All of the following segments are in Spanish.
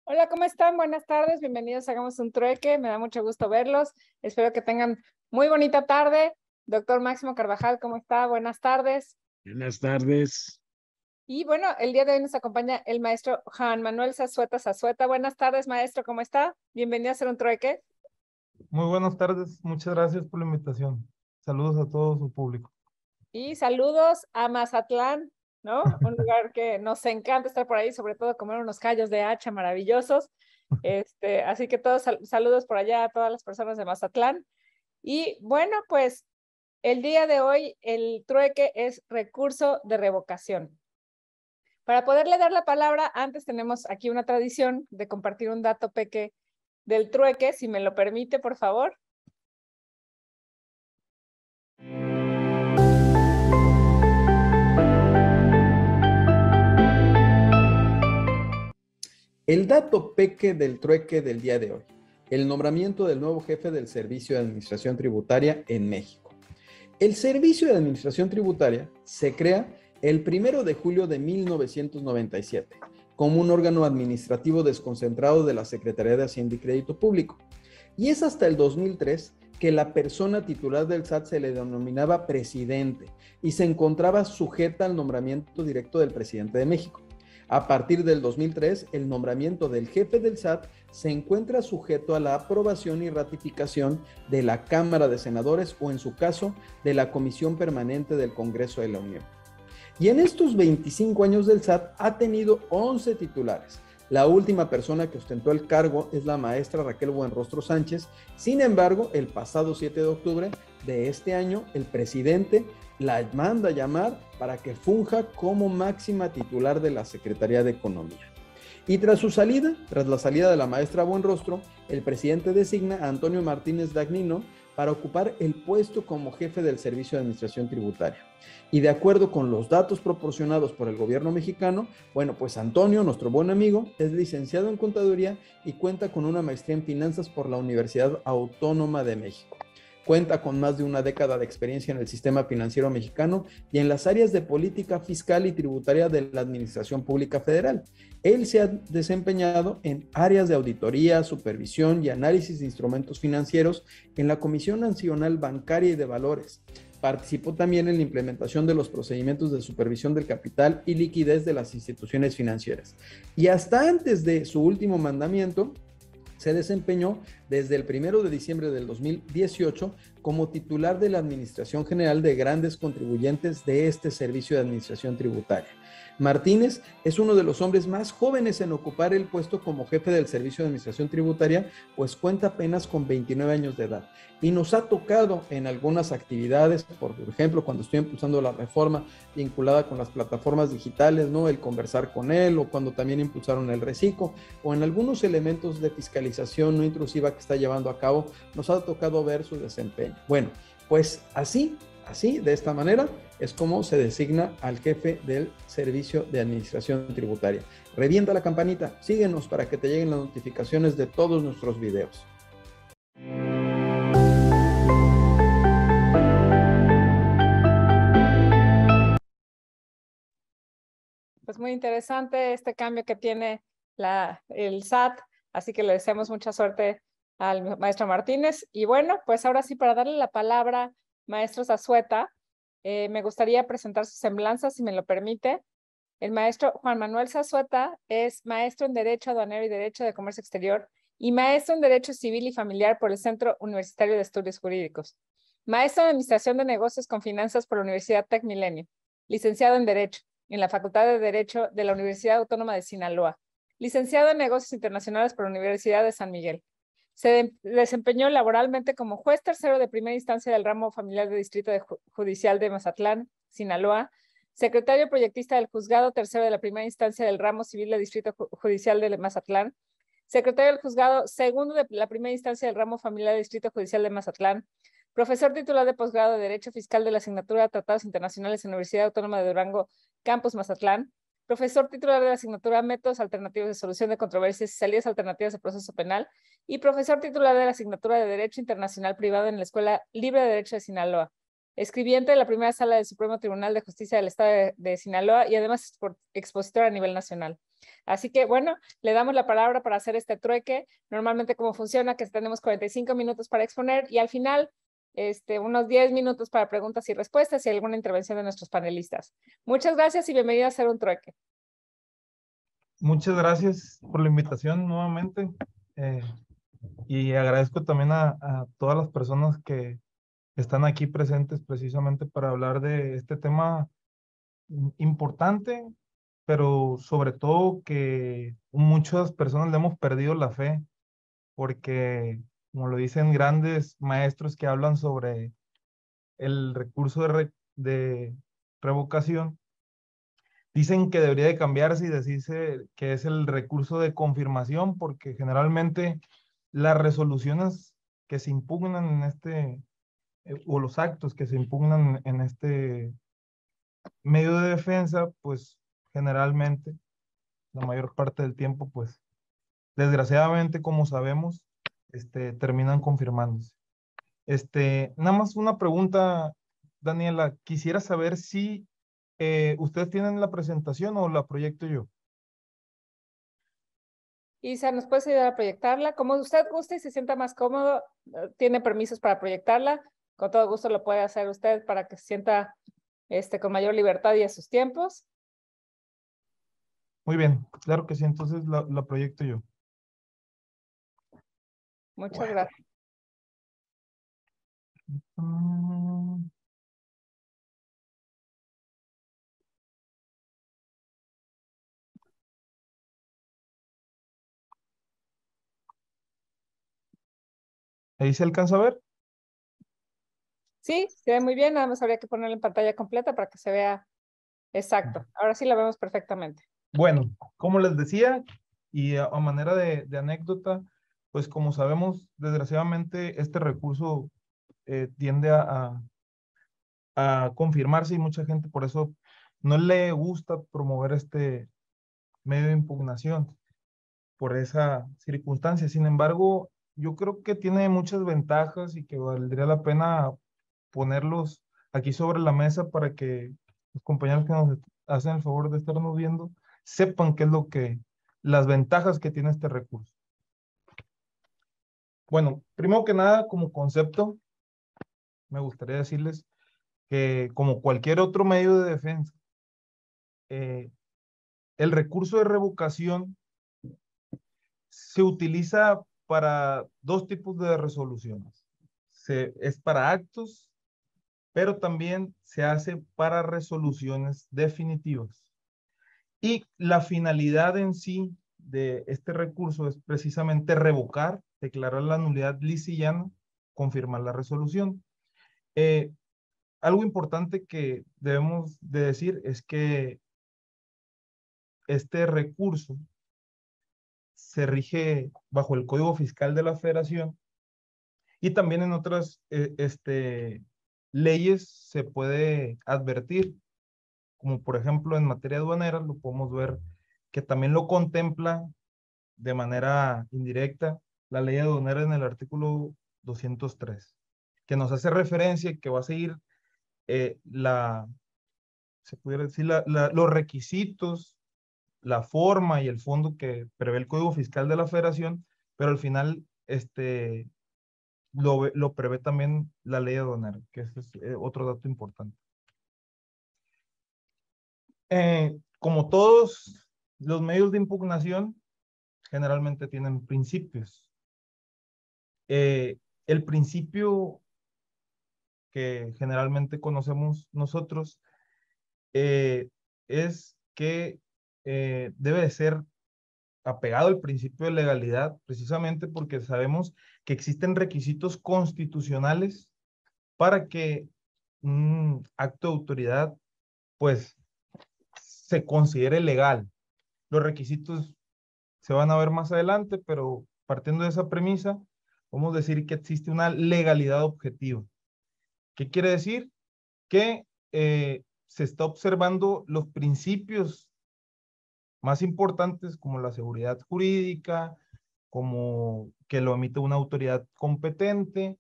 Hola, ¿cómo están? Buenas tardes, bienvenidos a Hagamos un Trueque, me da mucho gusto verlos, espero que tengan muy bonita tarde. Doctor Máximo Carvajal, ¿cómo está? Buenas tardes. Buenas tardes. Y bueno, el día de hoy nos acompaña el maestro Juan Manuel Zazueta. Buenas tardes, maestro, ¿cómo está? Bienvenido a hacer un trueque. Muy buenas tardes, muchas gracias por la invitación. Saludos a todo su público. Y saludos a Mazatlán, ¿no? Un lugar que nos encanta estar por ahí, sobre todo comer unos callos de hacha maravillosos. Así que todos saludos por allá a todas las personas de Mazatlán. Y bueno, pues el día de hoy el trueque es recurso de revocación. Para poderle dar la palabra, antes tenemos aquí una tradición de compartir un dato peque del trueque, si me lo permite, por favor. El dato peque del trueque del día de hoy: el nombramiento del nuevo jefe del Servicio de Administración Tributaria en México. El Servicio de Administración Tributaria se crea el 1 de julio de 1997 como un órgano administrativo desconcentrado de la Secretaría de Hacienda y Crédito Público. Y es hasta el 2003 que la persona titular del SAT se le denominaba presidente y se encontraba sujeta al nombramiento directo del presidente de México. A partir del 2003, el nombramiento del jefe del SAT se encuentra sujeto a la aprobación y ratificación de la Cámara de Senadores o, en su caso, de la Comisión Permanente del Congreso de la Unión. Y en estos 25 años del SAT ha tenido 11 titulares. La última persona que ostentó el cargo es la maestra Raquel Buenrostro Sánchez. Sin embargo, el pasado 7 de octubre de este año, el presidente la manda a llamar para que funja como máxima titular de la Secretaría de Economía. Y tras la salida de la maestra Buenrostro, el presidente designa a Antonio Martínez Dagnino para ocupar el puesto como jefe del Servicio de Administración Tributaria. Y de acuerdo con los datos proporcionados por el gobierno mexicano, bueno, pues Antonio, nuestro buen amigo, es licenciado en Contaduría y cuenta con una maestría en Finanzas por la Universidad Autónoma de México. Cuenta con más de una década de experiencia en el sistema financiero mexicano y en las áreas de política fiscal y tributaria de la Administración Pública Federal. Él se ha desempeñado en áreas de auditoría, supervisión y análisis de instrumentos financieros en la Comisión Nacional Bancaria y de Valores. Participó también en la implementación de los procedimientos de supervisión del capital y liquidez de las instituciones financieras. Y hasta antes de su último mandamiento, se desempeñó desde el 1 de diciembre del 2018 como titular de la Administración General de Grandes Contribuyentes de este Servicio de Administración Tributaria. Martínez es uno de los hombres más jóvenes en ocupar el puesto como jefe del Servicio de Administración Tributaria, pues cuenta apenas con 29 años de edad. Y nos ha tocado en algunas actividades, por ejemplo, cuando estoy impulsando la reforma vinculada con las plataformas digitales, ¿no? El conversar con él, o cuando también impulsaron el reciclo, o en algunos elementos de fiscalización no intrusiva que está llevando a cabo, nos ha tocado ver su desempeño. Bueno, pues así, de esta manera, es como se designa al jefe del Servicio de Administración Tributaria. Revienta la campanita, síguenos para que te lleguen las notificaciones de todos nuestros videos. Pues muy interesante este cambio que tiene el SAT, así que le deseamos mucha suerte al maestro Martínez. Y bueno, pues ahora sí, para darle la palabra, maestro Zazueta, me gustaría presentar su semblanza, si me lo permite. El maestro Juan Manuel Zazueta es maestro en Derecho Aduanero y Derecho de Comercio Exterior y maestro en Derecho Civil y Familiar por el Centro Universitario de Estudios Jurídicos. Maestro en Administración de Negocios con Finanzas por la Universidad Tec Milenio. Licenciado en Derecho en la Facultad de Derecho de la Universidad Autónoma de Sinaloa. Licenciado en Negocios Internacionales por la Universidad de San Miguel. Se desempeñó laboralmente como juez tercero de primera instancia del ramo familiar del Distrito Judicial de Mazatlán, Sinaloa, secretario proyectista del Juzgado Tercero de la Primera Instancia del Ramo Civil del Distrito Judicial de Mazatlán, secretario del Juzgado Segundo de la Primera Instancia del Ramo Familiar del Distrito Judicial de Mazatlán, profesor titular de posgrado de Derecho Fiscal de la asignatura de Tratados Internacionales en la Universidad Autónoma de Durango, Campus Mazatlán, profesor titular de la asignatura Métodos Alternativos de Solución de Controversias y Salidas Alternativas de Proceso Penal, y profesor titular de la asignatura de Derecho Internacional Privado en la Escuela Libre de Derecho de Sinaloa. Escribiente de la primera sala del Supremo Tribunal de Justicia del Estado de Sinaloa y además expositor a nivel nacional. Así que bueno, le damos la palabra para hacer este trueque. Normalmente cómo funciona, que tenemos 45 minutos para exponer y al final unos 10 minutos para preguntas y respuestas y alguna intervención de nuestros panelistas. Muchas gracias y bienvenida a hacer un trueque. Muchas gracias por la invitación nuevamente. Y agradezco también a todas las personas que están aquí presentes precisamente para hablar de este tema importante, pero sobre todo que muchas personas le hemos perdido la fe, porque como lo dicen grandes maestros que hablan sobre el recurso de revocación, dicen que debería de cambiarse y decirse que es el recurso de confirmación, porque generalmente las resoluciones que se impugnan en o los actos que se impugnan en este medio de defensa, pues generalmente, la mayor parte del tiempo, pues desgraciadamente, como sabemos, terminan confirmándose. Nada más una pregunta, Daniela, quisiera saber si ustedes tienen la presentación o la proyecto yo. Isa, ¿nos puedes ayudar a proyectarla? Como usted guste y se sienta más cómodo, tiene permisos para proyectarla. Con todo gusto lo puede hacer usted para que se sienta con mayor libertad y a sus tiempos. Muy bien, claro que sí, entonces la proyecto yo. Muchas gracias. Mm, Ahí se alcanza a ver. Sí, se ve muy bien, nada más habría que ponerla en pantalla completa para que se vea exacto. Ahora sí la vemos perfectamente. Bueno, como les decía, y a manera de anécdota, pues como sabemos, desgraciadamente este recurso tiende a confirmarse y mucha gente por eso no le gusta promover este medio de impugnación por esa circunstancia. Sin embargo, yo creo que tiene muchas ventajas y que valdría la pena ponerlos aquí sobre la mesa para que los compañeros que nos hacen el favor de estarnos viendo sepan qué es las ventajas que tiene este recurso. Bueno, primero que nada, como concepto, me gustaría decirles que como cualquier otro medio de defensa, el recurso de revocación se utiliza para dos tipos de resoluciones. Es para actos, pero también se hace para resoluciones definitivas. Y la finalidad en sí de este recurso es precisamente revocar, declarar la nulidad lisillana, confirmar la resolución. Algo importante que debemos de decir es que este recurso se rige bajo el Código Fiscal de la Federación y también en otras leyes se puede advertir, como por ejemplo en materia aduanera, lo podemos ver que también lo contempla de manera indirecta la ley aduanera en el artículo 203, que nos hace referencia que va a seguir se pudiera decir, los requisitos, la forma y el fondo que prevé el Código Fiscal de la Federación, pero al final lo prevé también la ley aduanera, que ese es otro dato importante. Como todos los medios de impugnación, generalmente tienen principios. El principio que generalmente conocemos nosotros es que debe de ser apegado al principio de legalidad, precisamente porque sabemos que existen requisitos constitucionales para que un acto de autoridad, pues, se considere legal. Los requisitos se van a ver más adelante, pero partiendo de esa premisa, vamos a decir que existe una legalidad objetiva. ¿Qué quiere decir? Que se está observando los principios más importantes como la seguridad jurídica, como que lo emite una autoridad competente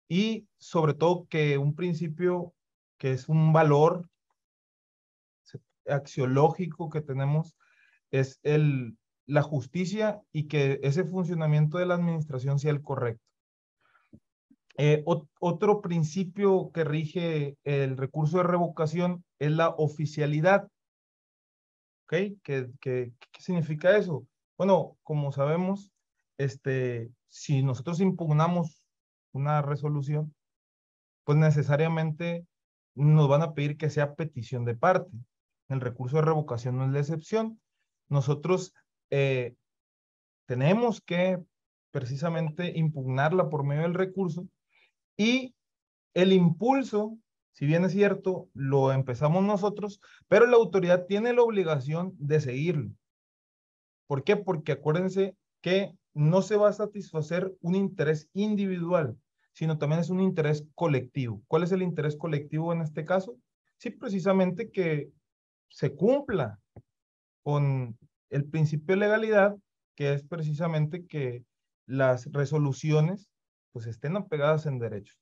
y sobre todo que un principio que es un valor axiológico que tenemos es la justicia y que ese funcionamiento de la administración sea el correcto. Otro principio que rige el recurso de revocación es la oficialidad. ¿Ok? ¿Qué significa eso? Bueno, como sabemos, si nosotros impugnamos una resolución, pues necesariamente nos van a pedir que sea petición de parte. El recurso de revocación no es la excepción. Nosotros tenemos que precisamente impugnarla por medio del recurso y el impulso, si bien es cierto, lo empezamos nosotros, pero la autoridad tiene la obligación de seguirlo. ¿Por qué? Porque acuérdense que no se va a satisfacer un interés individual, sino también es un interés colectivo. ¿Cuál es el interés colectivo en este caso? Sí, precisamente que se cumpla con el principio de legalidad, que es precisamente que las resoluciones pues estén apegadas en derechos.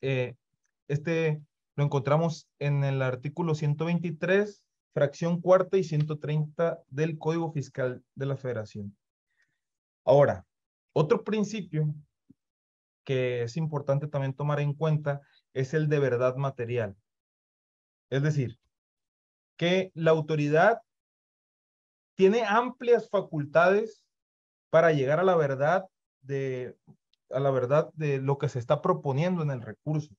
Lo encontramos en el artículo 123, fracción cuarta y 130 del Código Fiscal de la Federación. Ahora, otro principio que es importante también tomar en cuenta es el de verdad material. Es decir, que la autoridad tiene amplias facultades para llegar a la verdad de lo que se está proponiendo en el recurso.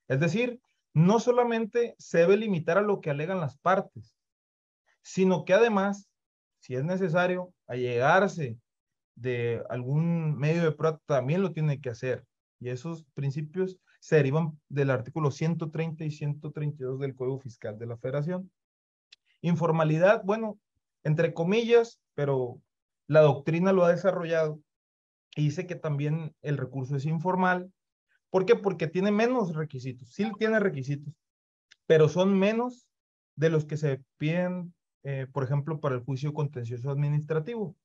Es decir, no solamente se debe limitar a lo que alegan las partes, sino que además, si es necesario, allegarse de algún medio de prueba, también lo tiene que hacer. Y esos principios se derivan del artículo 130 y 132 del Código Fiscal de la Federación. Informalidad, bueno, entre comillas, pero la doctrina lo ha desarrollado y dice que también el recurso es informal. ¿Por qué? Porque tiene menos requisitos. Sí tiene requisitos, pero son menos de los que se piden, por ejemplo, para el juicio contencioso administrativo.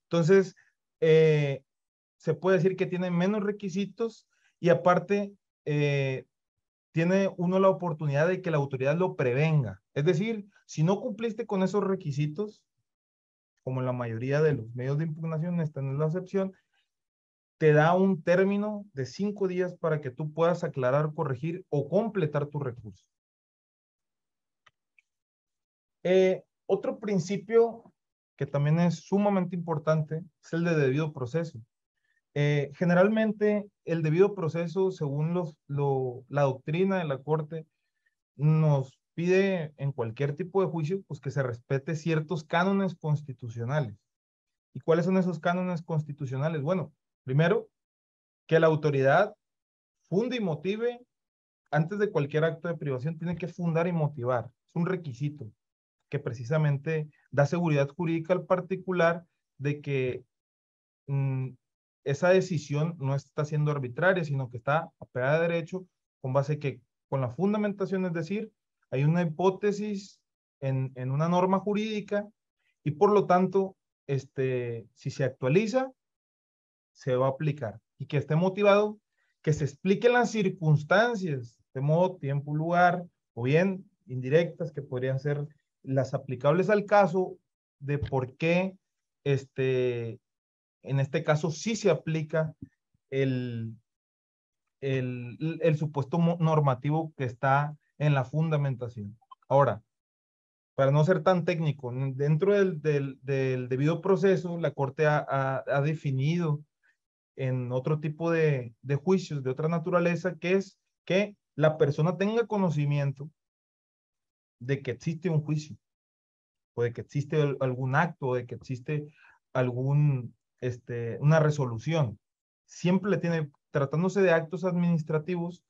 Entonces, se puede decir que tiene menos requisitos y aparte tiene uno la oportunidad de que la autoridad lo prevenga. Es decir, si no cumpliste con esos requisitos, como en la mayoría de los medios de impugnación, esta no es la excepción, te da un término de 5 días para que tú puedas aclarar, corregir o completar tu recurso. Otro principio que también es sumamente importante es el de debido proceso. Generalmente el debido proceso, según la doctrina de la Corte, nos pide en cualquier tipo de juicio pues que se respete ciertos cánones constitucionales. ¿Y cuáles son esos cánones constitucionales? Bueno, primero, que la autoridad funde y motive antes de cualquier acto de privación, tiene que fundar y motivar. Es un requisito que precisamente da seguridad jurídica al particular de que esa decisión no está siendo arbitraria, sino que está apegada a derecho con base que con la fundamentación, es decir, hay una hipótesis en una norma jurídica y por lo tanto, si se actualiza, se va a aplicar y que esté motivado, que se expliquen las circunstancias de modo, tiempo, lugar o bien indirectas que podrían ser las aplicables al caso de por qué en este caso sí se aplica el supuesto normativo que está en la fundamentación. Ahora, para no ser tan técnico, dentro del debido proceso, la Corte ha definido en otro tipo de juicios de otra naturaleza, que es que la persona tenga conocimiento de que existe un juicio, o de que existe algún acto, o de que existe una resolución. Siempre le tiene, tratándose de actos administrativos,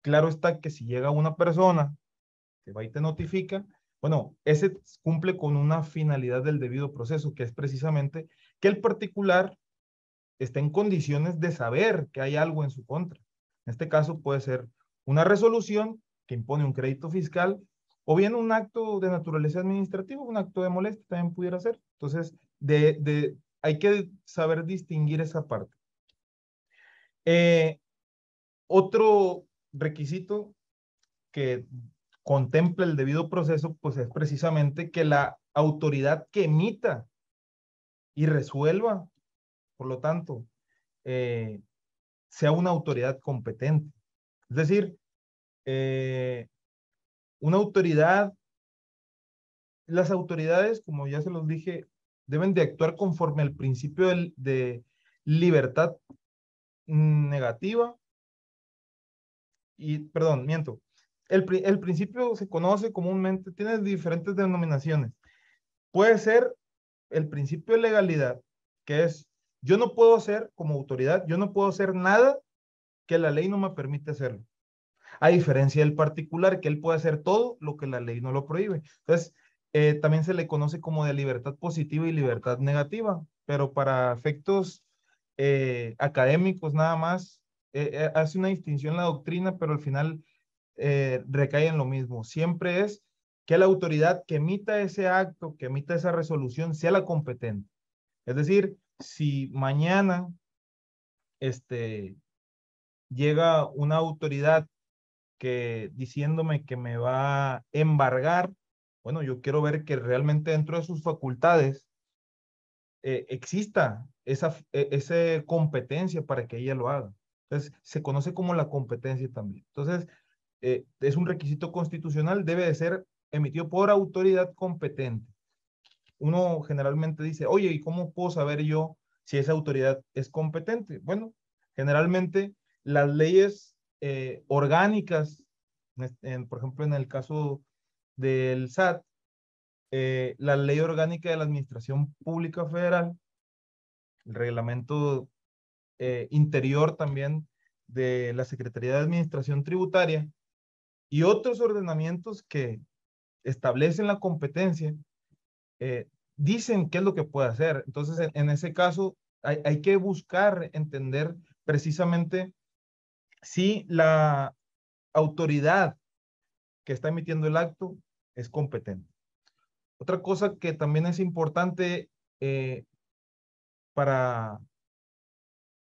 claro está que si llega una persona que va y te notifica, bueno, ese cumple con una finalidad del debido proceso, que es precisamente que el particular está en condiciones de saber que hay algo en su contra. En este caso puede ser una resolución que impone un crédito fiscal o bien un acto de naturaleza administrativa, un acto de molestia también pudiera ser. Entonces, hay que saber distinguir esa parte. Otro requisito que contempla el debido proceso, pues es precisamente que la autoridad que emita y resuelva, por lo tanto, sea una autoridad competente. Es decir, una autoridad, las autoridades, como ya se los dije, deben de actuar conforme al principio de libertad negativa y, perdón, miento. El principio se conoce comúnmente, tiene diferentes denominaciones. Puede ser el principio de legalidad, que es, yo no puedo hacer, como autoridad, yo no puedo hacer nada que la ley no me permite hacerlo. A diferencia del particular, que él puede hacer todo lo que la ley no lo prohíbe. Entonces, también se le conoce como de libertad positiva y libertad negativa, pero para efectos académicos nada más, hace una distinción la doctrina, pero al final recae en lo mismo. Siempre es que la autoridad que emita ese acto, que emita esa resolución, sea la competente. Es decir, si mañana llega una autoridad que diciéndome que me va a embargar, bueno, yo quiero ver que realmente dentro de sus facultades exista esa competencia para que ella lo haga. Entonces, se conoce como la competencia también. Entonces, es un requisito constitucional, debe de ser emitido por autoridad competente. Uno generalmente dice, oye, ¿y cómo puedo saber yo si esa autoridad es competente? Bueno, generalmente las leyes orgánicas, por ejemplo, en el caso del SAT, la ley orgánica de la Administración Pública Federal, el reglamento interior también de la Secretaría de Administración Tributaria y otros ordenamientos que establecen la competencia, dicen qué es lo que puede hacer. Entonces, en ese caso, hay que buscar entender precisamente si la autoridad que está emitiendo el acto es competente. Otra cosa que también es importante para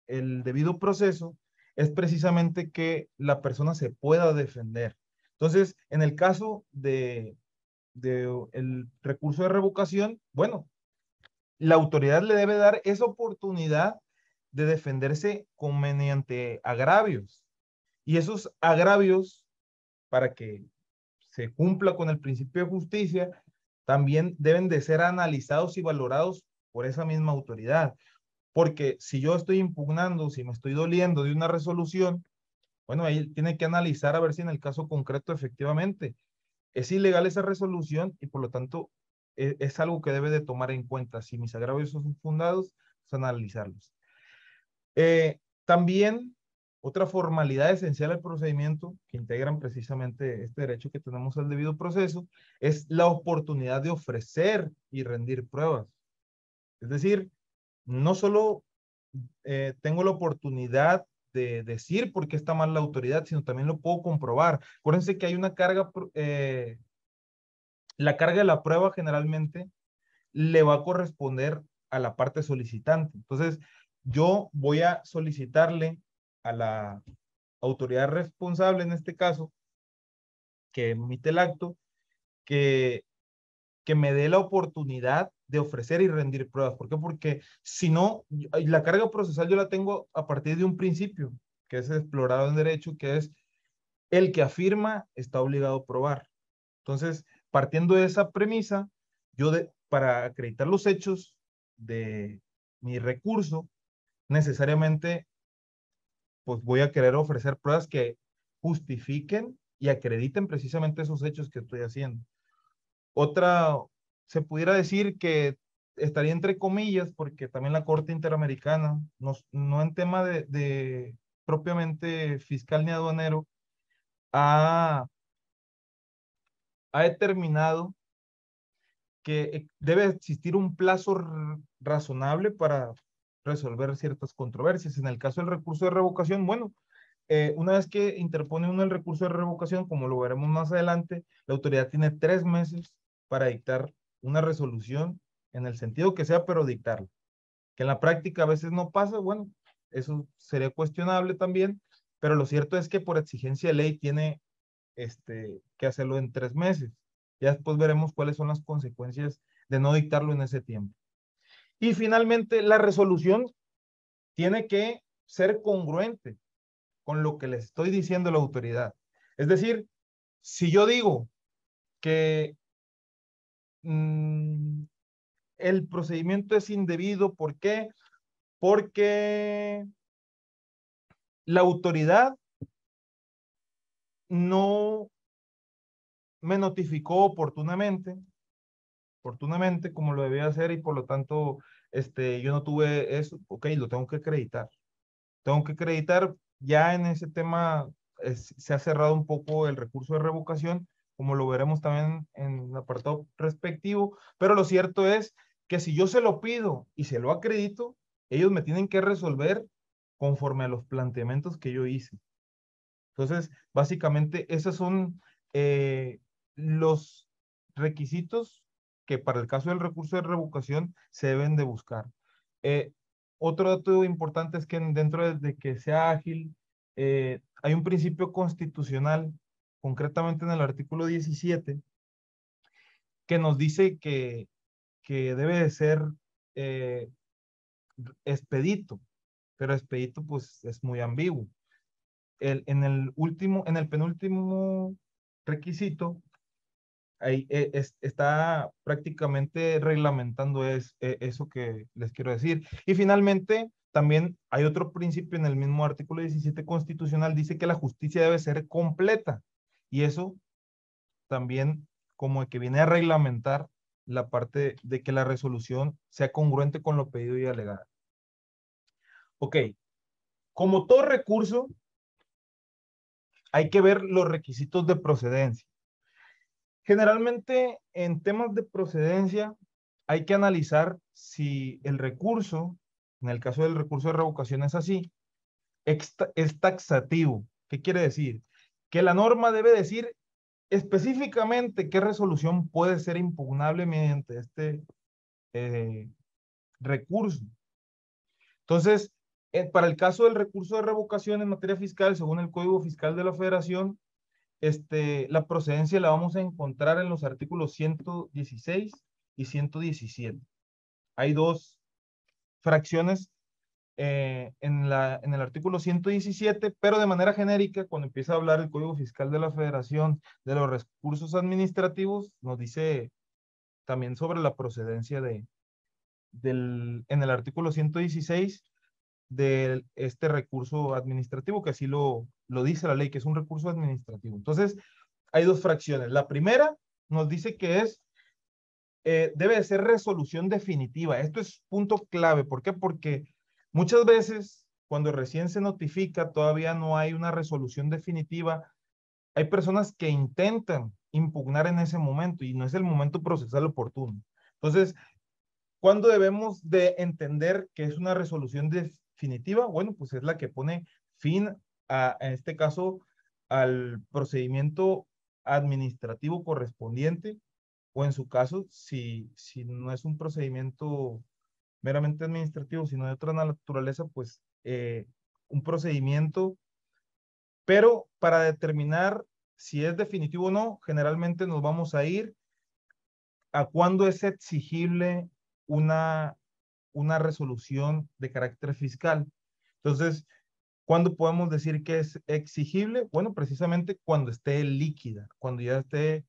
el debido proceso es precisamente que la persona se pueda defender. Entonces, en el caso de el recurso de revocación, bueno, la autoridad le debe dar esa oportunidad de defenderse mediante agravios. Y esos agravios, para que se cumpla con el principio de justicia, también deben de ser analizados y valorados por esa misma autoridad. Porque si yo estoy impugnando, si me estoy doliendo de una resolución, bueno, ahí tiene que analizar a ver si en el caso concreto efectivamente es ilegal esa resolución y por lo tanto es algo que debe de tomar en cuenta. Si mis agravios son fundados, pues analizarlos. También otra formalidad esencial del procedimiento que integran precisamente este derecho que tenemos al debido proceso es la oportunidad de ofrecer y rendir pruebas. Es decir, no solo tengo la oportunidad de decir por qué está mal la autoridad, sino también lo puedo comprobar. Acuérdense que hay una carga, la carga de la prueba generalmente le va a corresponder a la parte solicitante. Entonces, yo voy a solicitarle a la autoridad responsable, en este caso, que emite el acto, que, que me dé la oportunidad de ofrecer y rendir pruebas. ¿Por qué? Porque si no, la carga procesal yo la tengo a partir de un principio, que es explorado en derecho, que es el que afirma está obligado a probar. Entonces, partiendo de esa premisa, para acreditar los hechos de mi recurso, necesariamente pues voy a querer ofrecer pruebas que justifiquen y acrediten precisamente esos hechos que estoy haciendo. Otra, se pudiera decir que estaría entre comillas, porque también la Corte Interamericana, no en tema de propiamente fiscal ni aduanero, ha determinado que debe existir un plazo razonable para resolver ciertas controversias. En el caso del recurso de revocación, bueno, una vez que interpone uno el recurso de revocación, como lo veremos más adelante, la autoridad tiene 3 meses para dictar una resolución en el sentido que sea, pero dictarla. Que en la práctica a veces no pasa, bueno, eso sería cuestionable también, pero lo cierto es que por exigencia de ley tiene que hacerlo en 3 meses. Ya después veremos cuáles son las consecuencias de no dictarlo en ese tiempo. Y finalmente, la resolución tiene que ser congruente con lo que le estoy diciendo a la autoridad. Es decir, si yo digo que el procedimiento es indebido, ¿por qué? Porque la autoridad no me notificó oportunamente como lo debía hacer, y por lo tanto yo no tuve eso. Ok, lo tengo que acreditar. Tengo que acreditar. Ya en ese tema se ha cerrado un poco el recurso de revocación, como lo veremos también en el apartado respectivo, pero lo cierto es que si yo se lo pido y se lo acredito, ellos me tienen que resolver conforme a los planteamientos que yo hice. Entonces, básicamente, esos son los requisitos que para el caso del recurso de revocación se deben de buscar. Otro dato importante es que dentro de que sea ágil, hay un principio constitucional, concretamente en el artículo 17, que nos dice que debe de ser eh, expedito, pero expedito pues es muy ambiguo. En el penúltimo requisito, ahí está prácticamente reglamentando eso que les quiero decir. Y finalmente, también hay otro principio en el mismo artículo 17 constitucional, dice que la justicia debe ser completa. Y eso también como que viene a reglamentar la parte de que la resolución sea congruente con lo pedido y alegado. Ok, como todo recurso, hay que ver los requisitos de procedencia. Generalmente en temas de procedencia hay que analizar si el recurso, en el caso del recurso de revocación es así, es taxativo. ¿Qué quiere decir? Que la norma debe decir específicamente qué resolución puede ser impugnable mediante este recurso. Entonces, para el caso del recurso de revocación en materia fiscal, según el Código Fiscal de la Federación, la procedencia la vamos a encontrar en los artículos 116 y 117. Hay dos fracciones en el artículo 117, pero de manera genérica, cuando empieza a hablar el Código Fiscal de la Federación de los recursos administrativos, nos dice también sobre la procedencia en el artículo 116 de este recurso administrativo, que así lo dice la ley, que es un recurso administrativo. Entonces, hay dos fracciones. La primera nos dice que debe de ser resolución definitiva. Esto es punto clave. ¿Por qué? Porque muchas veces, cuando recién se notifica, todavía no hay una resolución definitiva. Hay personas que intentan impugnar en ese momento y no es el momento procesal oportuno. Entonces, ¿cuándo debemos de entender que es una resolución definitiva? Bueno, pues es la que pone fin en este caso, al procedimiento administrativo correspondiente, o en su caso, si no es un procedimiento meramente administrativo, sino de otra naturaleza, pues un procedimiento. Pero para determinar si es definitivo o no, generalmente nos vamos a ir a cuándo es exigible una resolución de carácter fiscal. Entonces, ¿cuándo podemos decir que es exigible? Bueno, precisamente cuando esté líquida, cuando ya esté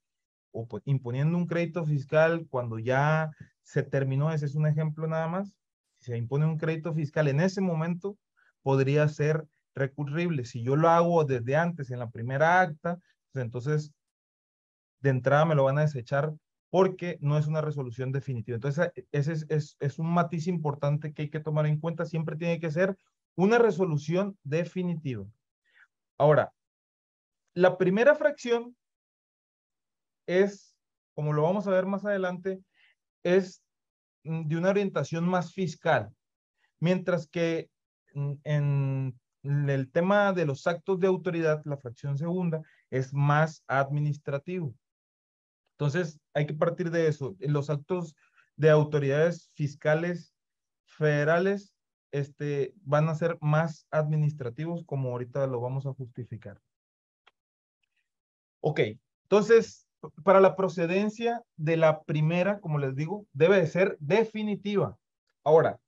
imponiendo un crédito fiscal, cuando ya se terminó. Ese es un ejemplo nada más. Si se impone un crédito fiscal en ese momento, podría ser recurrible. Si yo lo hago desde antes, en la primera acta, pues entonces de entrada me lo van a desechar porque no es una resolución definitiva. Entonces, ese es un matiz importante que hay que tomar en cuenta. Siempre tiene que ser una resolución definitiva. Ahora, la primera fracción es, como lo vamos a ver más adelante, es de una orientación más fiscal, mientras que en el tema de los actos de autoridad, la fracción segunda, es más administrativo. Entonces, hay que partir de eso. Los actos de autoridades fiscales federales van a ser más administrativos, como ahorita lo vamos a justificar. Ok, entonces, para la procedencia de la primera, como les digo, debe de ser definitiva. Ahora,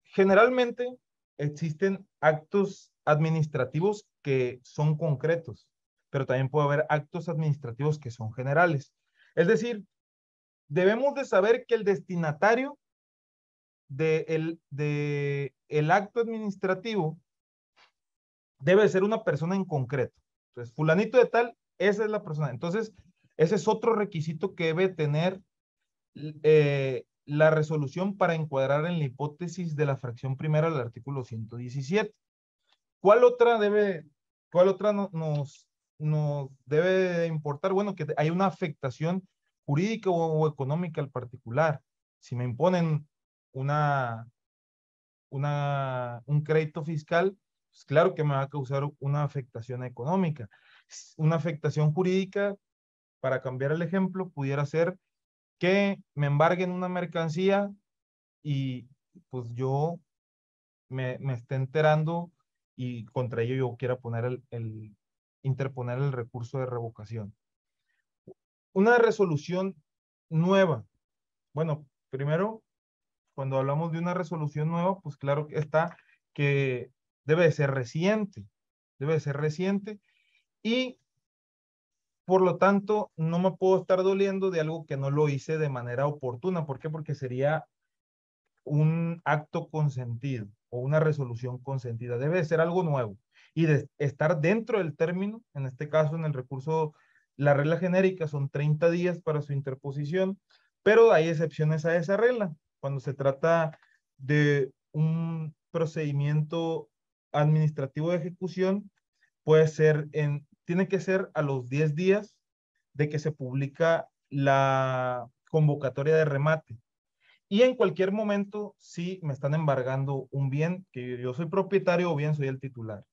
generalmente existen actos administrativos que son concretos, pero también puede haber actos administrativos que son generales. Es decir, debemos de saber que el destinatario de el acto administrativo debe de ser una persona en concreto. Entonces, fulanito de tal, esa es la persona. Entonces, ese es otro requisito que debe tener la resolución para encuadrar en la hipótesis de la fracción primera del artículo 117. ¿Cuál otra nos debe importar? Bueno, que hay una afectación jurídica o económica al particular. Si me imponen un crédito fiscal, pues claro que me va a causar una afectación económica. Una afectación jurídica, para cambiar el ejemplo, pudiera ser que me embarguen una mercancía y pues yo me esté enterando y contra ello yo quiera poner interponer el recurso de revocación. Una resolución nueva. Bueno, primero, cuando hablamos de una resolución nueva, pues claro que está que debe de ser reciente. Debe de ser reciente y por lo tanto no me puedo estar doliendo de algo que no lo hice de manera oportuna. ¿Por qué? Porque sería un acto consentido o una resolución consentida. Debe de ser algo nuevo y de estar dentro del término. En este caso, en el recurso, la regla genérica son 30 días para su interposición, pero hay excepciones a esa regla. Cuando se trata de un procedimiento administrativo de ejecución, puede ser tiene que ser a los 10 días de que se publica la convocatoria de remate. Y en cualquier momento, si me están embargando un bien, que yo soy propietario o bien soy el titular.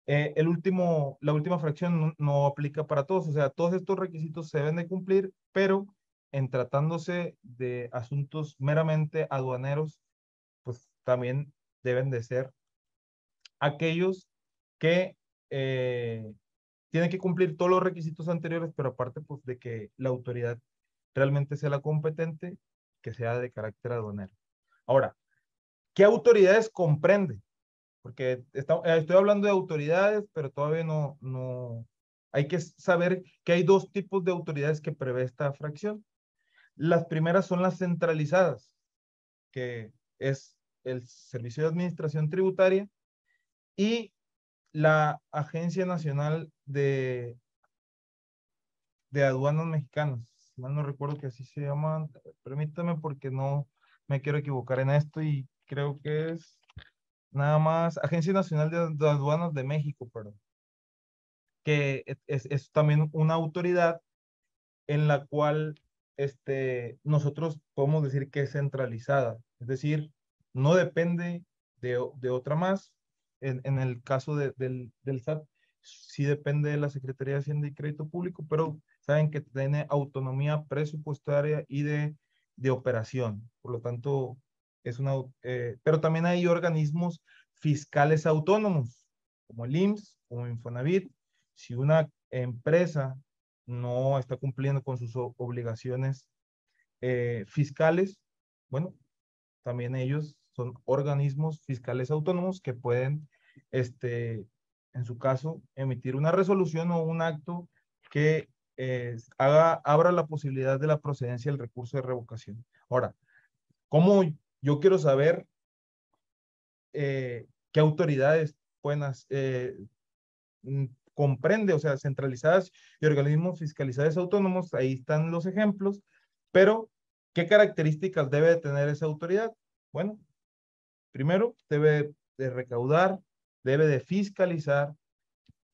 La última fracción no aplica para todos, o sea, todos estos requisitos se deben de cumplir, pero en tratándose de asuntos meramente aduaneros, pues también deben de ser aquellos que tienen que cumplir todos los requisitos anteriores, pero aparte pues de que la autoridad realmente sea la competente, que sea de carácter aduanero. Ahora, ¿qué autoridades comprende? Porque estoy hablando de autoridades, pero todavía no. Hay que saber que hay dos tipos de autoridades que prevé esta fracción. Las primeras son las centralizadas, que es el Servicio de Administración Tributaria y la Agencia Nacional de Aduanas Mexicanas. Mal no recuerdo que así se llaman. Permítame porque no me quiero equivocar en esto y creo que es nada más Agencia Nacional de Aduanas de México, perdón. Que es también una autoridad en la cual nosotros podemos decir que es centralizada. Es decir, no depende de otra más. En el caso del SAT, sí depende de la Secretaría de Hacienda y Crédito Público, pero saben que tiene autonomía presupuestaria y de operación. Por lo tanto, pero también hay organismos fiscales autónomos, como el IMSS, como Infonavit. Si una empresa no está cumpliendo con sus obligaciones fiscales, bueno, también ellos son organismos fiscales autónomos que pueden, en su caso, emitir una resolución o un acto que abra la posibilidad de la procedencia del recurso de revocación. Ahora, ¿cómo yo quiero saber qué autoridades pueden comprende, o sea, centralizadas y organismos fiscalizados autónomos? Ahí están los ejemplos, pero ¿qué características debe de tener esa autoridad? Bueno, primero, debe de recaudar, debe de fiscalizar,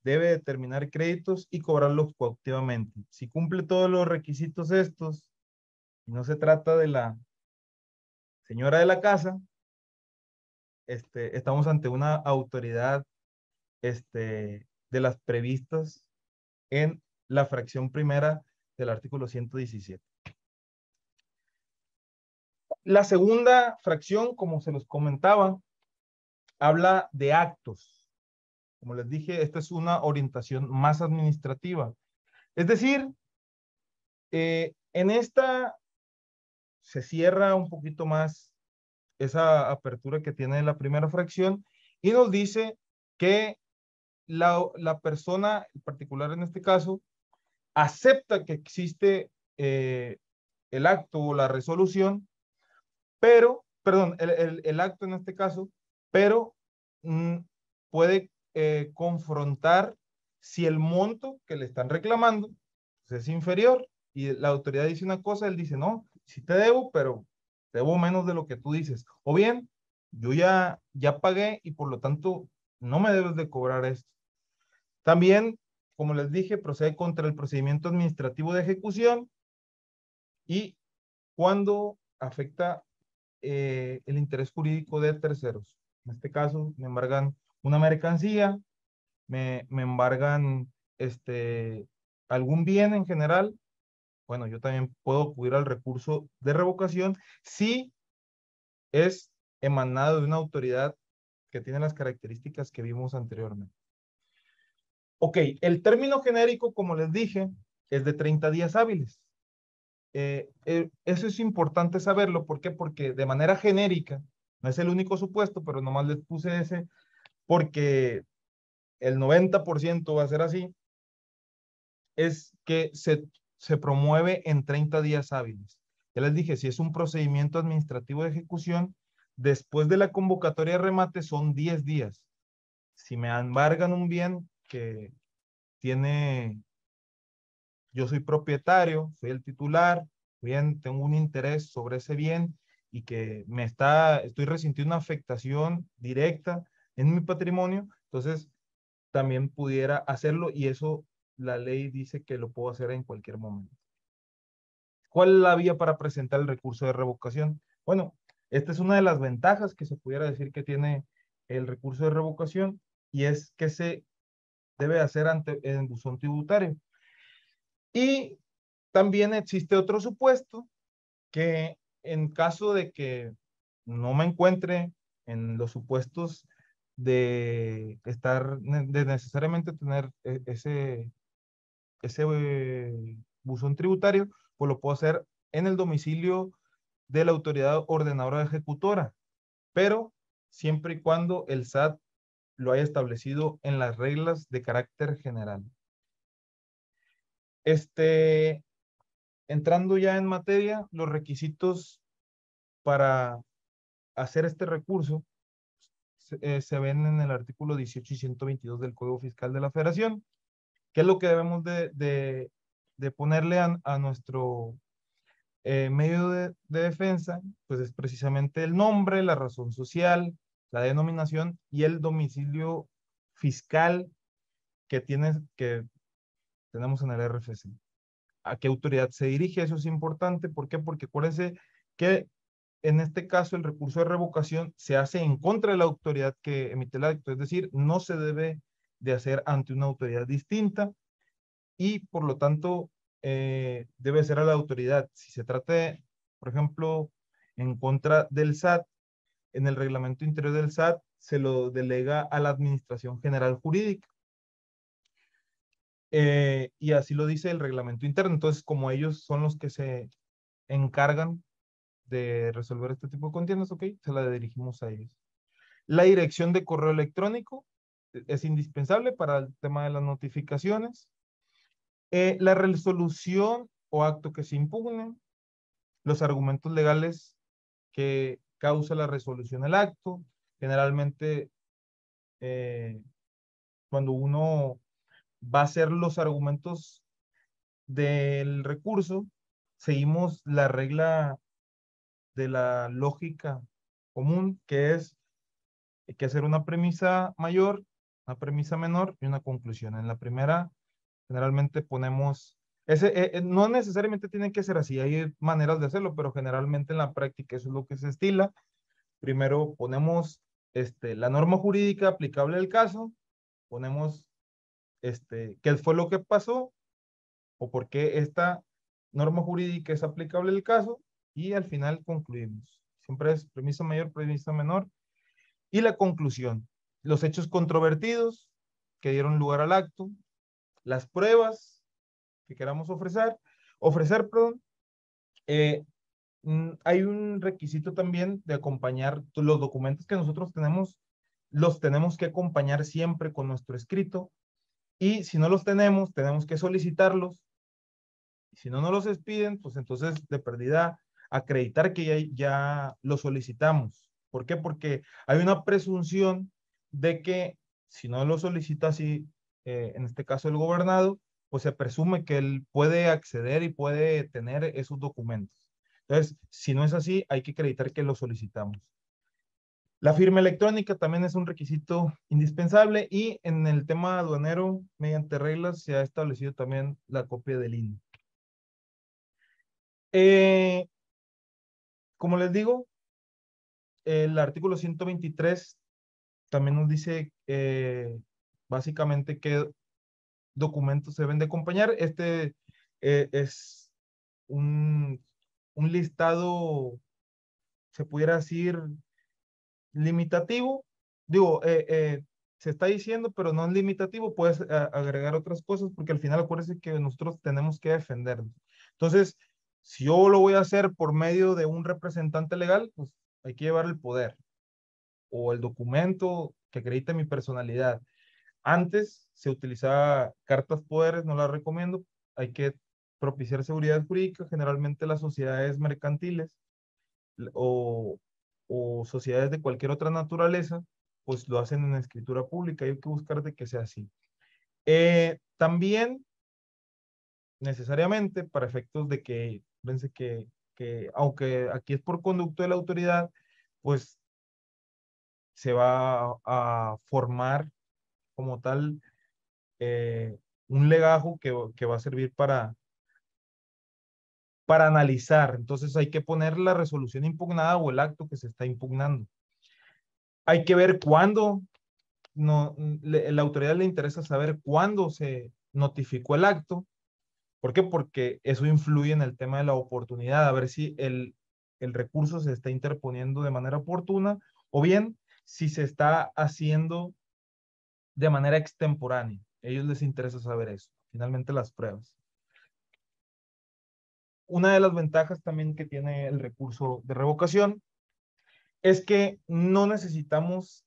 debe determinar créditos y cobrarlos coactivamente. Si cumple todos los requisitos estos, y no se trata de la señora de la casa, estamos ante una autoridad de las previstas en la fracción primera del artículo 117. La segunda fracción, como se los comentaba, habla de actos. Como les dije, esta es una orientación más administrativa. Es decir, en esta se cierra un poquito más esa apertura que tiene la primera fracción y nos dice que la persona, en particular en este caso, acepta que existe el acto o la resolución, pero, perdón, el acto en este caso, pero puede confrontar si el monto que le están reclamando pues, es inferior y la autoridad dice una cosa, él dice, no, sí te debo, pero debo menos de lo que tú dices. O bien, yo ya pagué y por lo tanto no me debes de cobrar esto. También, como les dije, procede contra el procedimiento administrativo de ejecución y cuando afecta el interés jurídico de terceros. En este caso, me embargan una mercancía, me embargan algún bien en general. Bueno, yo también puedo acudir al recurso de revocación si es emanado de una autoridad que tiene las características que vimos anteriormente. Ok, el término genérico, como les dije, es de 30 días hábiles. Eso es importante saberlo. ¿Por qué? Porque de manera genérica, no es el único supuesto, pero nomás les puse ese, porque el 90% va a ser así, es que se promueve en 30 días hábiles. Ya les dije, si es un procedimiento administrativo de ejecución, después de la convocatoria de remate son 10 días. Si me embargan un bien que tiene, yo soy propietario, soy el titular, bien, tengo un interés sobre ese bien y que estoy resintiendo una afectación directa en mi patrimonio, entonces también pudiera hacerlo y eso la ley dice que lo puedo hacer en cualquier momento. ¿Cuál es la vía para presentar el recurso de revocación? Bueno, esta es una de las ventajas que se pudiera decir que tiene el recurso de revocación y es que se debe hacer ante el buzón tributario. Y también existe otro supuesto que en caso de que no me encuentre en los supuestos de de necesariamente tener ese buzón tributario, pues lo puedo hacer en el domicilio de la autoridad ordenadora ejecutora, pero siempre y cuando el SAT lo haya establecido en las reglas de carácter general. Entrando ya en materia, los requisitos para hacer este recurso se ven en el artículo 18 y 122 del Código Fiscal de la Federación. ¿Qué es lo que debemos de ponerle a nuestro medio de defensa? Pues es precisamente el nombre, la razón social, la denominación y el domicilio fiscal que tenemos en el RFC. ¿A qué autoridad se dirige? Eso es importante. ¿Por qué? Porque acuérdense que en este caso el recurso de revocación se hace en contra de la autoridad que emite el acto, es decir, no se debe de hacer ante una autoridad distinta y por lo tanto debe ser a la autoridad. Si se trata, por ejemplo, en contra del SAT, en el reglamento interior del SAT se lo delega a la Administración General Jurídica. Y así lo dice el reglamento interno. Entonces, como ellos son los que se encargan de resolver este tipo de contiendas, ok, se la dirigimos a ellos. La dirección de correo electrónico es indispensable para el tema de las notificaciones. La resolución o acto que se impugne, los argumentos legales que causa la resolución del acto. Generalmente, cuando uno va a hacer los argumentos del recurso, seguimos la regla de la lógica común, que es hay que hacer una premisa mayor, una premisa menor y una conclusión. En la primera, generalmente ponemos, no necesariamente tiene que ser así, hay maneras de hacerlo, pero generalmente en la práctica eso es lo que se estila. Primero ponemos la norma jurídica aplicable al caso, ponemos qué fue lo que pasó o por qué esta norma jurídica es aplicable al caso y al final concluimos. Siempre es premisa mayor, premisa menor y la conclusión. Los hechos controvertidos que dieron lugar al acto, las pruebas que queramos perdón, hay un requisito también de acompañar los documentos que nosotros tenemos, los tenemos que acompañar siempre con nuestro escrito, y si no los tenemos, tenemos que solicitarlos. Si no nos los expiden, pues entonces de perdida acreditar que ya lo solicitamos. ¿Por qué? Porque hay una presunción de que si no lo solicita así, en este caso el gobernado, pues se presume que él puede acceder y puede tener esos documentos. Entonces, si no es así, hay que acreditar que lo solicitamos. La firma electrónica también es un requisito indispensable, y en el tema aduanero, mediante reglas, se ha establecido también la copia del INE. Como les digo, el artículo 123 también nos dice básicamente qué documentos se deben de acompañar. Este es un listado, se pudiera decir, limitativo. Digo, se está diciendo, pero no es limitativo. Puedes agregar otras cosas, porque al final acuérdense que nosotros tenemos que defendernos. Entonces, si yo lo voy a hacer por medio de un representante legal, pues hay que llevar el poder o el documento que acredite mi personalidad. Antes se utilizaba cartas poderes, no las recomiendo. Hay que propiciar seguridad jurídica. Generalmente las sociedades mercantiles o, o sociedades de cualquier otra naturaleza, pues lo hacen en escritura pública, y hay que buscar de que sea así. También, necesariamente, para efectos de que, fíjense que aunque aquí es por conducto de la autoridad, pues se va a formar como tal un legajo que va a servir para analizar. Entonces hay que poner la resolución impugnada o el acto que se está impugnando. Hay que ver cuándo, la autoridad le interesa saber cuándo se notificó el acto. ¿Por qué? Porque eso influye en el tema de la oportunidad, a ver si el recurso se está interponiendo de manera oportuna, o bien si se está haciendo de manera extemporánea. A ellos les interesa saber eso, finalmente las pruebas. Una de las ventajas también que tiene el recurso de revocación es que no necesitamos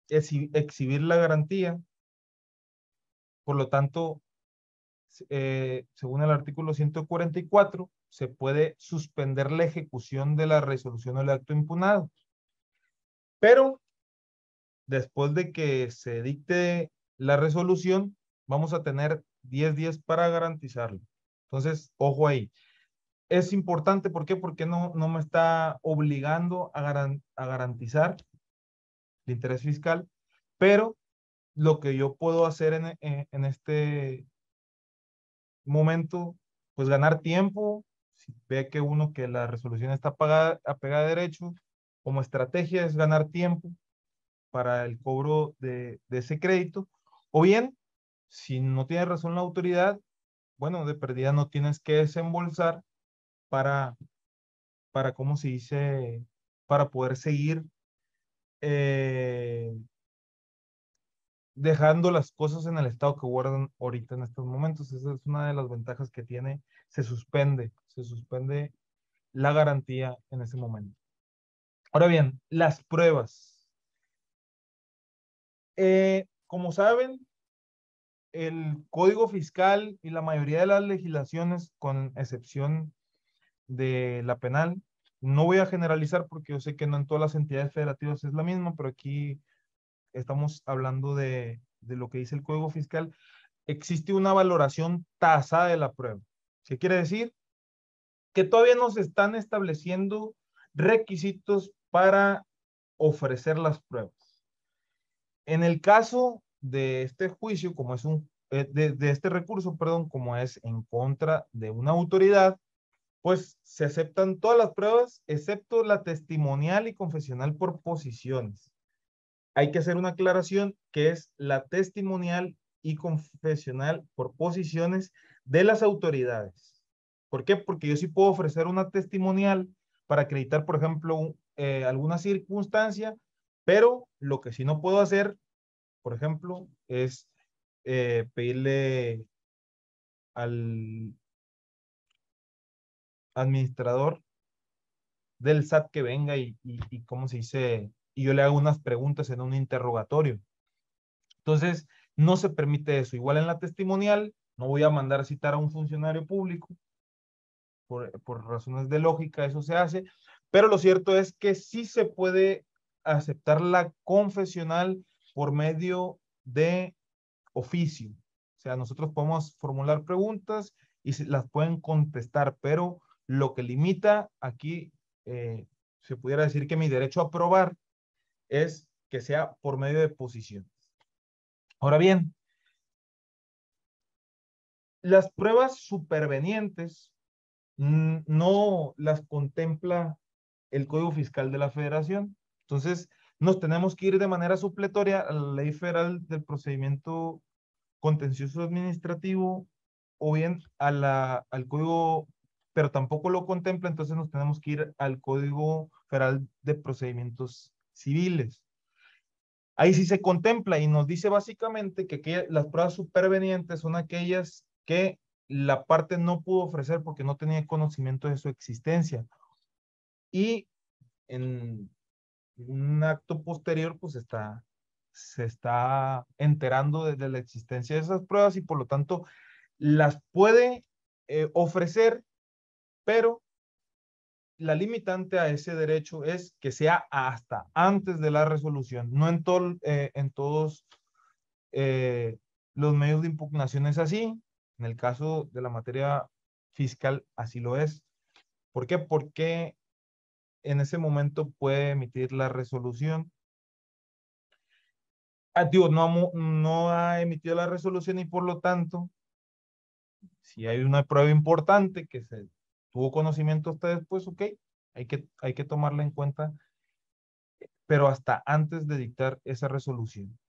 exhibir la garantía. Por lo tanto, según el artículo 144, se puede suspender la ejecución de la resolución o el acto impugnado. Pero después de que se dicte la resolución, vamos a tener 10 días para garantizarlo. Entonces, ojo ahí. Es importante, ¿por qué? Porque no me está obligando a garantizar el interés fiscal, pero lo que yo puedo hacer en este momento, pues ganar tiempo. Si ve que que la resolución está apegada a derecho, como estrategia es ganar tiempo para el cobro de ese crédito. O bien, si no tiene razón la autoridad, bueno, de perdida no tienes que desembolsar para ¿cómo se dice? Para poder seguir eh, dejando las cosas en el estado que guardan ahorita en estos momentos. Esa es una de las ventajas que tiene. Se suspende la garantía en ese momento. Ahora bien, las pruebas. Como saben, el Código Fiscal y la mayoría de las legislaciones, con excepción de la penal, no voy a generalizar porque yo sé que no en todas las entidades federativas es la misma, pero aquí estamos hablando de lo que dice el Código Fiscal. Existe una valoración tasada de la prueba. ¿Qué quiere decir? Que todavía no se están estableciendo requisitos para ofrecer las pruebas. En el caso de este juicio, como es de este recurso, perdón, como es en contra de una autoridad, pues se aceptan todas las pruebas, excepto la testimonial y confesional por posiciones. Hay que hacer una aclaración que es la testimonial y confesional por posiciones de las autoridades. ¿Por qué? Porque yo sí puedo ofrecer una testimonial para acreditar, por ejemplo, alguna circunstancia, pero lo que sí no puedo hacer, por ejemplo, es pedirle al administrador del SAT que venga y ¿cómo se dice? Y yo le hago unas preguntas en un interrogatorio. Entonces, no se permite eso. Igual en la testimonial, no voy a mandar a citar a un funcionario público, por razones de lógica, eso se hace, pero lo cierto es que sí se puede aceptar la confesional por medio de oficio. O sea, nosotros podemos formular preguntas y las pueden contestar, pero lo que limita aquí, se pudiera decir que mi derecho a probar es que sea por medio de posiciones. Ahora bien, las pruebas supervenientes no las contempla el Código Fiscal de la Federación. Entonces, nos tenemos que ir de manera supletoria a la Ley Federal del Procedimiento Contencioso Administrativo o bien al Código, pero tampoco lo contempla, entonces nos tenemos que ir al Código Federal de Procedimientos Civiles. Ahí sí se contempla y nos dice básicamente que las pruebas supervenientes son aquellas que la parte no pudo ofrecer porque no tenía conocimiento de su existencia. Y en un acto posterior, pues se está enterando de la existencia de esas pruebas y por lo tanto las puede ofrecer, pero la limitante a ese derecho es que sea hasta antes de la resolución. No en todos los medios de impugnación es así. En el caso de la materia fiscal, así lo es. ¿Por qué? Porque en ese momento puede emitir la resolución. Digo, no ha emitido la resolución y por lo tanto, si hay una prueba importante que se tuvo conocimiento hasta después, ok, hay que tomarla en cuenta, pero hasta antes de dictar esa resolución.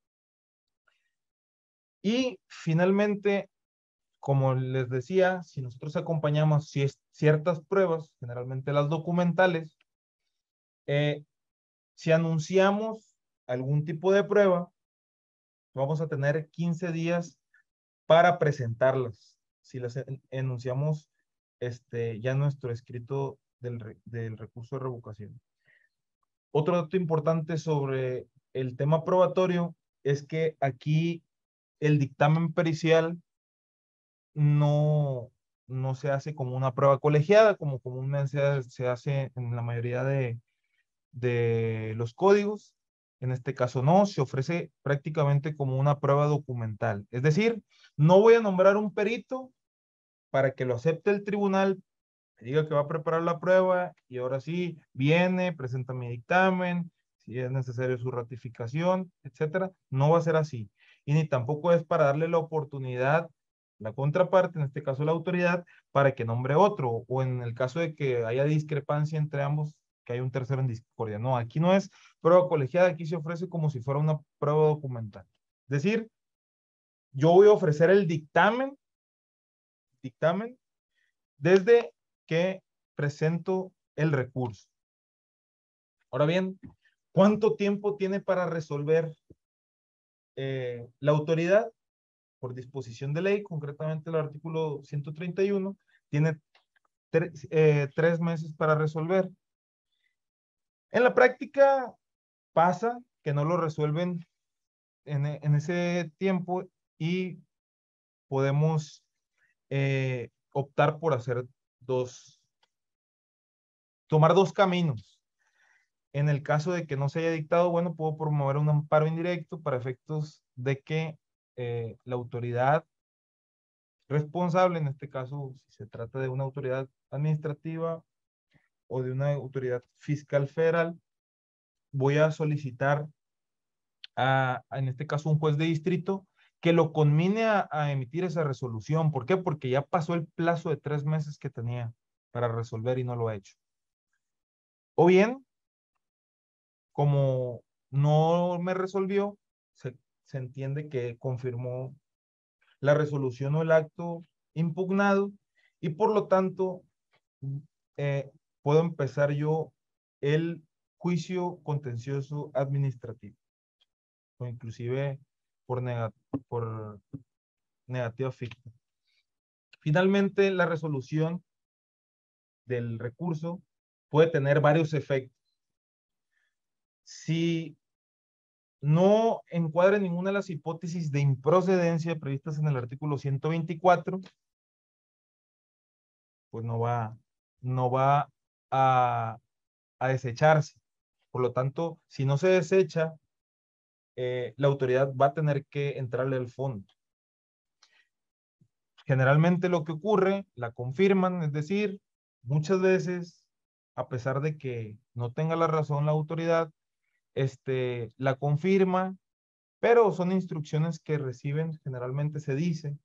Y finalmente, como les decía, si nosotros acompañamos ciertas pruebas, generalmente las documentales, si anunciamos algún tipo de prueba, vamos a tener 15 días para presentarlas. Si las enunciamos ya en nuestro escrito del recurso de revocación. Otro dato importante sobre el tema probatorio es que aquí el dictamen pericial no se hace como una prueba colegiada, como comúnmente se hace en la mayoría de los códigos. En este caso no, se ofrece prácticamente como una prueba documental. Es decir, no voy a nombrar un perito para que lo acepte el tribunal, me diga que va a preparar la prueba y ahora sí viene, presenta mi dictamen, si es necesario su ratificación, etcétera. No va a ser así. Y ni tampoco es para darle la oportunidad, la contraparte, en este caso la autoridad, para que nombre otro, o en el caso de que haya discrepancia entre ambos, que haya un tercero en discordia. No, aquí no es prueba colegiada, aquí se ofrece como si fuera una prueba documental. Es decir, yo voy a ofrecer el dictamen desde que presento el recurso. Ahora bien, ¿cuánto tiempo tiene para resolver la autoridad? Por disposición de ley, concretamente el artículo 131, tiene 3 meses para resolver. En la práctica pasa que no lo resuelven en ese tiempo y podemos optar por tomar dos caminos. En el caso de que no se haya dictado, bueno, puedo promover un amparo indirecto para efectos de que la autoridad responsable, en este caso, si se trata de una autoridad administrativa o de una autoridad fiscal federal, voy a solicitar en este caso, un juez de distrito que lo conmine a emitir esa resolución. ¿Por qué? Porque ya pasó el plazo de 3 meses que tenía para resolver y no lo ha hecho. O bien, como no me resolvió, se entiende que confirmó la resolución o el acto impugnado y por lo tanto eh, puedo empezar yo el juicio contencioso administrativo o inclusive por negativa ficta. Finalmente, la resolución del recurso puede tener varios efectos. Si no encuadra ninguna de las hipótesis de improcedencia previstas en el artículo 124, pues no va a desecharse. Por lo tanto, si no se desecha, la autoridad va a tener que entrarle al fondo. Generalmente lo que ocurre, la confirman, es decir, muchas veces, a pesar de que no tenga la razón la autoridad, la confirma, pero son instrucciones que reciben, generalmente se dice,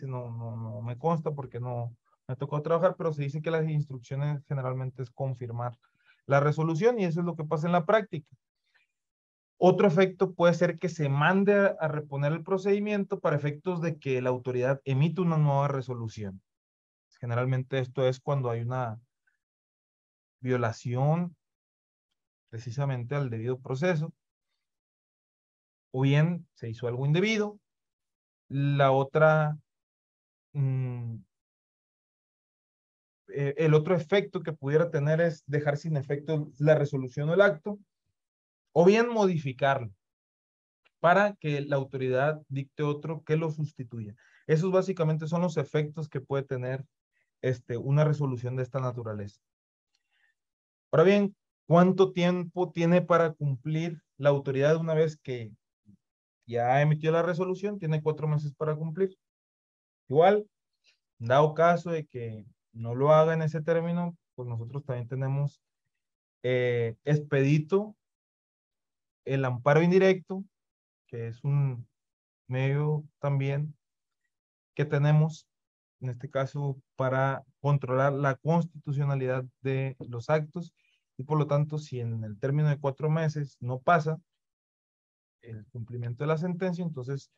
no me consta porque no me tocó trabajar, pero se dice que las instrucciones generalmente es confirmar la resolución y eso es lo que pasa en la práctica. Otro efecto puede ser que se mande a reponer el procedimiento para efectos de que la autoridad emite una nueva resolución. Generalmente esto es cuando hay una violación precisamente al debido proceso, o bien se hizo algo indebido. La otra, el otro efecto que pudiera tener es dejar sin efecto la resolución o el acto, o bien modificarlo para que la autoridad dicte otro que lo sustituya. Esos básicamente son los efectos que puede tener una resolución de esta naturaleza. Ahora bien, ¿cuánto tiempo tiene para cumplir la autoridad una vez que ya emitió la resolución? Tiene 4 meses para cumplir. Igual, dado caso de que no lo haga en ese término, pues nosotros también tenemos expedito el amparo indirecto, que es un medio también que tenemos, en este caso, para controlar la constitucionalidad de los actos y por lo tanto, si en el término de 4 meses no pasa el cumplimiento de la sentencia, entonces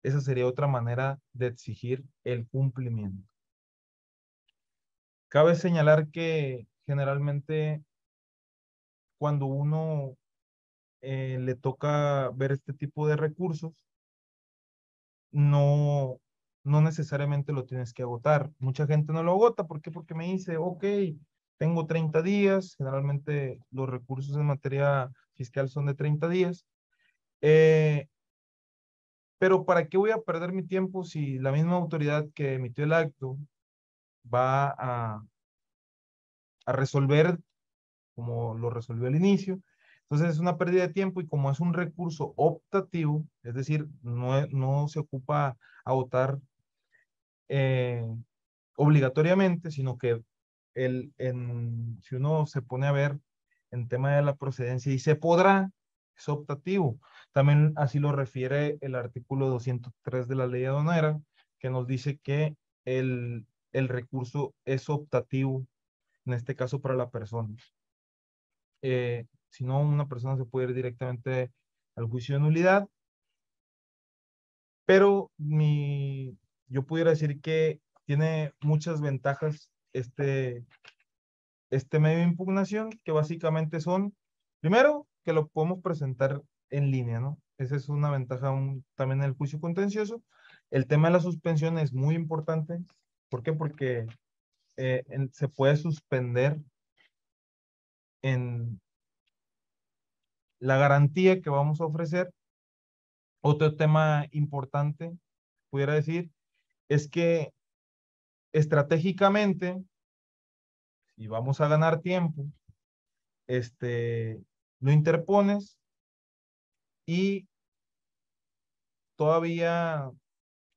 esa sería otra manera de exigir el cumplimiento. Cabe señalar que generalmente cuando uno le toca ver este tipo de recursos, no necesariamente lo tienes que agotar. Mucha gente no lo agota. ¿Por qué? Porque me dice, ok, tengo 30 días. Generalmente los recursos en materia fiscal son de 30 días. Pero ¿para qué voy a perder mi tiempo si la misma autoridad que emitió el acto va a resolver como lo resolvió al inicio? Entonces es una pérdida de tiempo y como es un recurso optativo, es decir, no se ocupa agotar obligatoriamente, sino que si uno se pone a ver en tema de la procedencia y se podrá, es optativo. También así lo refiere el artículo 203 de la ley aduanera, que nos dice que el recurso es optativo, en este caso para la persona. Si no, una persona se puede ir directamente al juicio de nulidad, pero yo pudiera decir que tiene muchas ventajas este medio de impugnación, que básicamente son, primero, que lo podemos presentar en línea, ¿no? Esa es una ventaja también en el juicio contencioso. El tema de la suspensión es muy importante. ¿Por qué? Porque se puede suspender en la garantía que vamos a ofrecer. Otro tema importante, pudiera decir, es que estratégicamente, si vamos a ganar tiempo, lo interpones y todavía,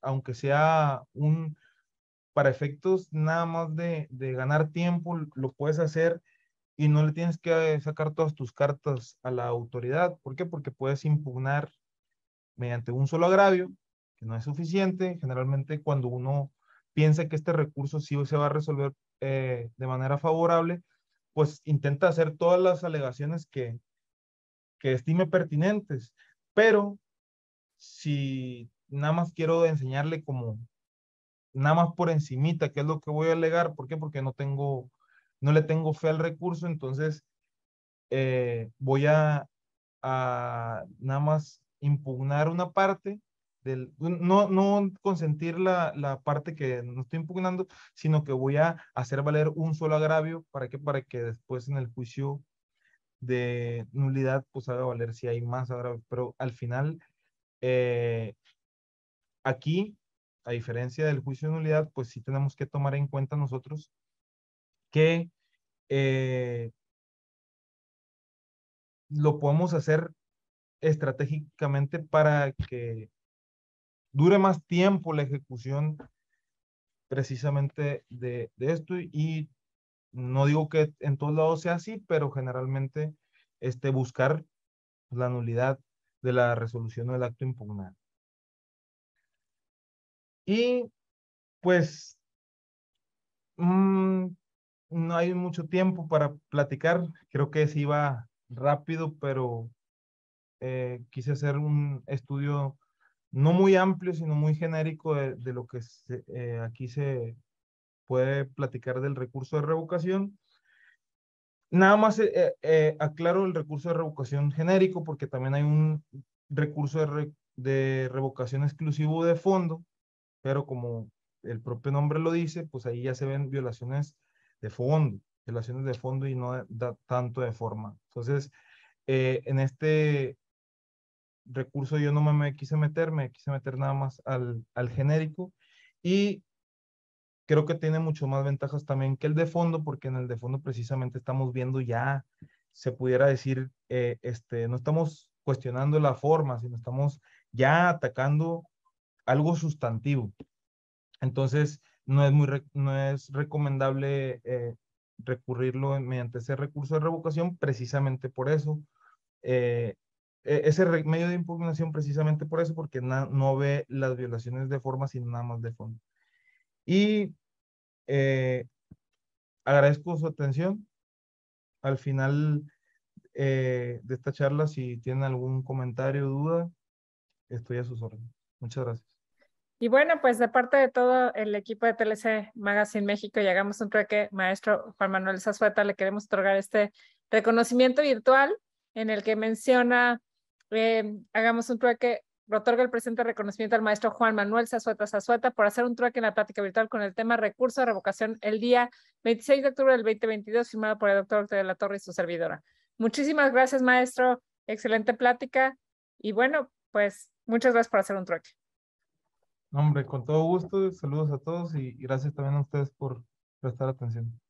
aunque sea para efectos nada más de ganar tiempo, lo puedes hacer y no le tienes que sacar todas tus cartas a la autoridad. ¿Por qué? Porque puedes impugnar mediante un solo agravio, que no es suficiente. Generalmente cuando uno piensa que este recurso sí se va a resolver de manera favorable, pues intenta hacer todas las alegaciones que estime pertinentes. Pero si nada más quiero enseñarle como, nada más por encimita, qué es lo que voy a alegar, ¿por qué? Porque no le tengo fe al recurso, entonces voy a nada más impugnar una parte no consentir la parte que no estoy impugnando, sino que voy a hacer valer un solo agravio. ¿Para qué? Para que después en el juicio de nulidad, pues haga valer si hay más agravios. Pero al final, aquí, a diferencia del juicio de nulidad, pues sí tenemos que tomar en cuenta nosotros que lo podemos hacer estratégicamente para que dure más tiempo la ejecución precisamente de esto, y no digo que en todos lados sea así, pero generalmente buscar la nulidad de la resolución del acto impugnado. Y pues no hay mucho tiempo para platicar, creo que sí iba rápido, pero quise hacer un estudio no muy amplio, sino muy genérico de lo que aquí se puede platicar del recurso de revocación. Nada más aclaro el recurso de revocación genérico, porque también hay un recurso de revocación exclusivo de fondo, pero como el propio nombre lo dice, pues ahí ya se ven violaciones de fondo y no tanto de forma. Entonces, en este recurso yo no me quise meter nada más al genérico, y creo que tiene mucho más ventajas también que el de fondo, porque en el de fondo precisamente estamos viendo ya, se pudiera decir, no estamos cuestionando la forma, sino estamos ya atacando algo sustantivo. Entonces, no es recomendable recurrirlo mediante ese recurso de revocación, precisamente por eso. Ese medio de impugnación precisamente por eso, porque no ve las violaciones de forma, sino nada más de fondo. Y agradezco su atención. Al final de esta charla, si tienen algún comentario o duda, estoy a sus órdenes. Muchas gracias. Y bueno, pues de parte de todo el equipo de TLC Magazine México y Hagamos un Trueque, maestro Juan Manuel Zazueta, le queremos otorgar este reconocimiento virtual en el que menciona Hagamos un Trueque, otorga el presente reconocimiento al maestro Juan Manuel Zazueta por hacer un trueque en la plática virtual con el tema recurso de revocación el día 26 de octubre del 2022, firmado por el doctor Octavio de la Torre y su servidora. Muchísimas gracias, maestro. Excelente plática. Y bueno, pues muchas gracias por hacer un trueque. Hombre, con todo gusto, saludos a todos y gracias también a ustedes por prestar atención.